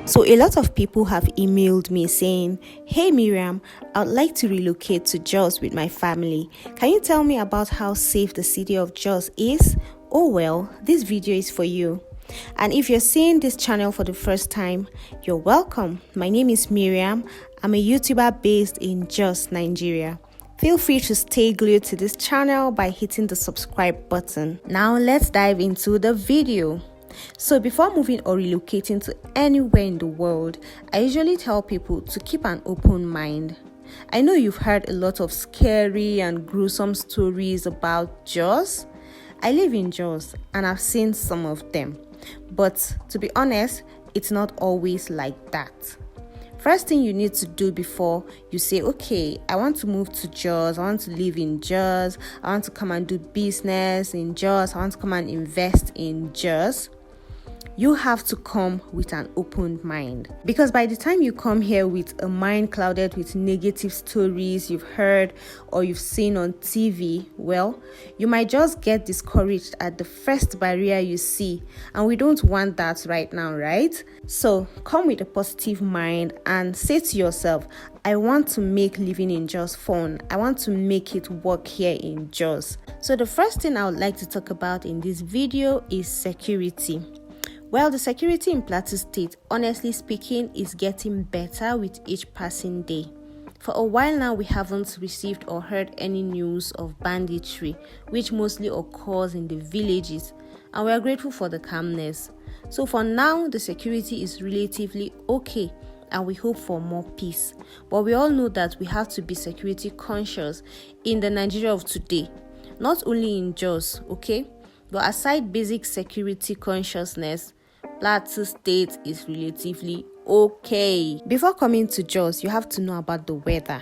So a lot of people have emailed me saying, "Hey Miriam, I'd like to relocate to Jos with my family. Can you tell me about how safe the city of Jos is?" Oh well, this video is for you. And if you're seeing this channel for the first time, you're welcome. My name is Miriam. I'm a YouTuber based in Jos, Nigeria. Feel free to stay glued to this channel by hitting the subscribe button. Now let's dive into the video. So before moving or relocating to anywhere in the world, I usually tell people to keep an open mind. I know you've heard a lot of scary and gruesome stories about Jos. I live in Jos and I've seen some of them. But to be honest, it's not always like that. First thing you need to do before you say, okay, I want to move to Jos, I want to live in Jos, I want to come and do business in Jos, I want to come and invest in Jos, you have to come with an open mind. Because by the time you come here with a mind clouded with negative stories you've heard or you've seen on TV, well, you might just get discouraged at the first barrier you see. And we don't want that right now, right? So come with a positive mind and say to yourself, I want to make living in Jos fun. I want to make it work here in Jos. So the first thing I would like to talk about in this video is security. Well, the security in Plateau State, honestly speaking, is getting better with each passing day. For a while now, we haven't received or heard any news of banditry, which mostly occurs in the villages, and we are grateful for the calmness. So for now, the security is relatively okay, and we hope for more peace. But we all know that we have to be security conscious in the Nigeria of today, not only in Jos, okay? But aside basic security consciousness, Plateau State is relatively okay. Before coming to Jos, you have to know about the weather.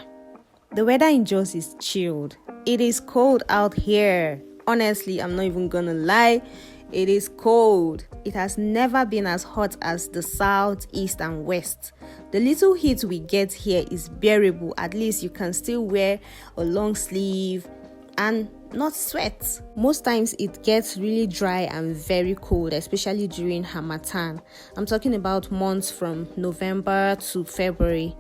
The weather in Jos is chilled. It is cold out here. Honestly, I'm not even gonna lie. It is cold. It has never been as hot as the south, east, and west. The little heat we get here is bearable. At least you can still wear a long sleeve and not sweat. Most times it gets really dry and very cold, especially during Harmattan. I'm talking about months from November to February,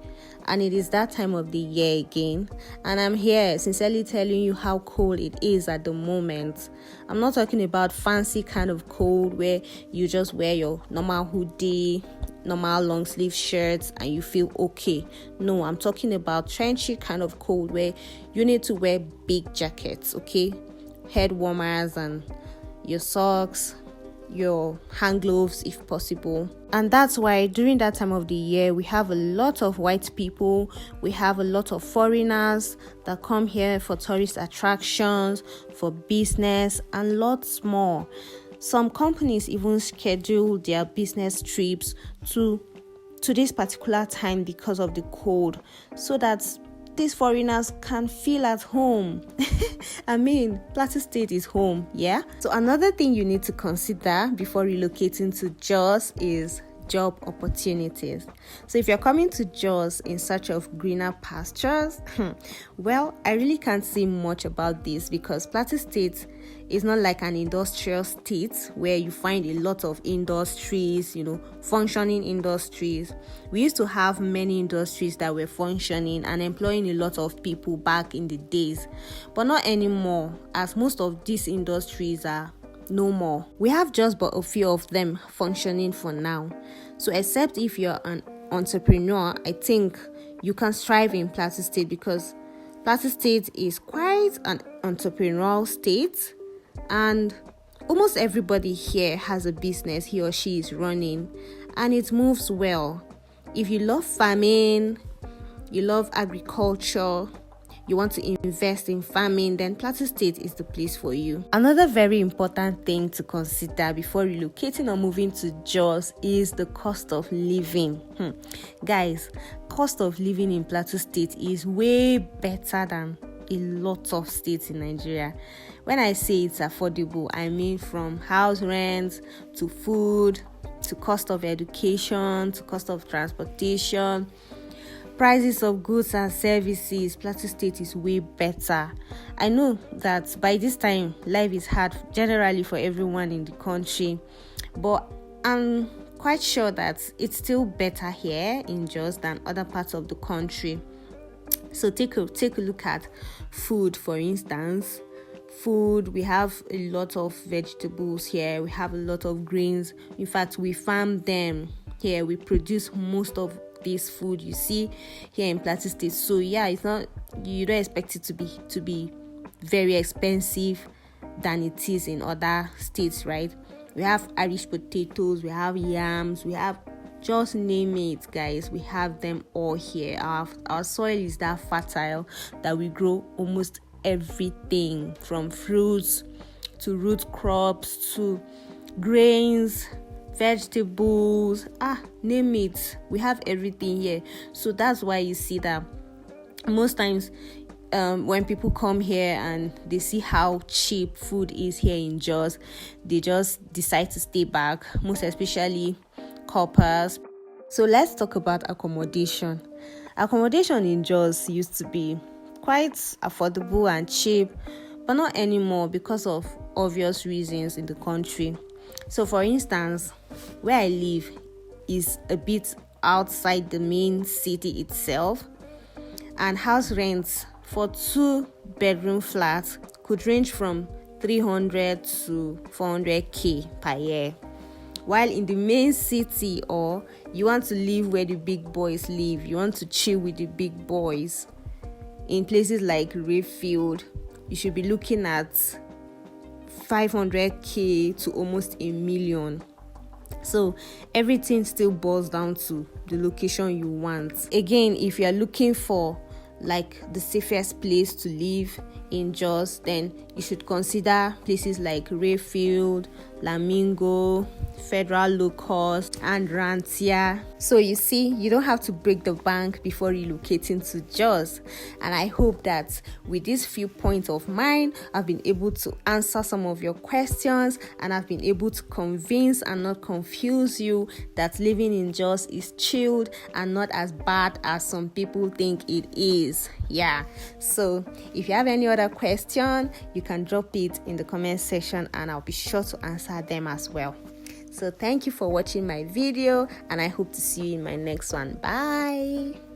and it is that time of the year again. And I'm here sincerely telling you how cold it is at the moment. I'm not talking about fancy kind of cold where you just wear your normal hoodie, normal long sleeve shirts and you feel okay. No, I'm talking about trenchy kind of cold where you need to wear big jackets, okay, head warmers and your socks, your hand gloves if possible. And that's why during that time of the year we have a lot of white people, we have a lot of foreigners that come here for tourist attractions, for business, and lots more. Some companies even schedule their business trips to this particular time because of the cold, so that these foreigners can feel at home. I mean, Plateau State is home, yeah? So another thing you need to consider before relocating to Jos is job opportunities. So if you're coming to Jos in search of greener pastures, well, I really can't say much about this because Plateau State is not like an industrial state where you find a lot of industries, functioning industries. We used to have many industries that were functioning and employing a lot of people back in the days, but not anymore, as most of these industries are no more. We have just but a few of them functioning for now. So except if you're an entrepreneur, I think you can strive in Plateau State because Plateau State is quite an entrepreneurial state and almost everybody here has a business he or she is running and it moves well. If you love farming, you love agriculture, you want to invest in farming, then Plateau State is the place for you. Another very important thing to consider before relocating or moving to Jos is the cost of living. Guys, cost of living in Plateau State is way better than a lot of states in Nigeria. When I say it's affordable, I mean from house rent to food to cost of education to cost of transportation, prices of goods and services. Plateau State is way better. I know that by this time life is hard generally for everyone in the country, but I'm quite sure that it's still better here in Jos than other parts of the country. So take a look at food, for instance. Food, we have a lot of vegetables here, we have a lot of grains. In fact, we farm them here. We produce most of this food you see here in Plateau State. So yeah, it's not, you don't expect it to be very expensive than it is in other states, right? We have Irish potatoes, we have yams, we have, just name it, guys, we have them all here. Our soil is that fertile that we grow almost everything, from fruits to root crops to grains, vegetables, name it, we have everything here. So that's why you see that most times when people come here and they see how cheap food is here in Jos, they just decide to stay back, most especially coppers. So let's talk about accommodation. Accommodation in Jos used to be quite affordable and cheap, but not anymore because of obvious reasons in the country. So for instance, where I live is a bit outside the main city itself, and house rents for 2-bedroom flats could range from 300 to 400k per year. While in the main city, or you want to live where the big boys live, you want to chill with the big boys, in places like Rayfield, you should be looking at 500k to almost $1 million. So everything still boils down to the location you want. Again, if you are looking for like the safest place to live in Jos, then you should consider places like Rayfield, Lamingo, Federal Low Cost, and Rantia. So you see, you don't have to break the bank before relocating to Jos. And I hope that with these few points of mine, I've been able to answer some of your questions, and I've been able to convince and not confuse you that living in Jos is chilled and not as bad as some people think it is. Yeah, so if you have any other question, you can drop it in the comment section and I'll be sure to answer them as well. So thank you for watching my video, and I hope to see you in my next one. Bye.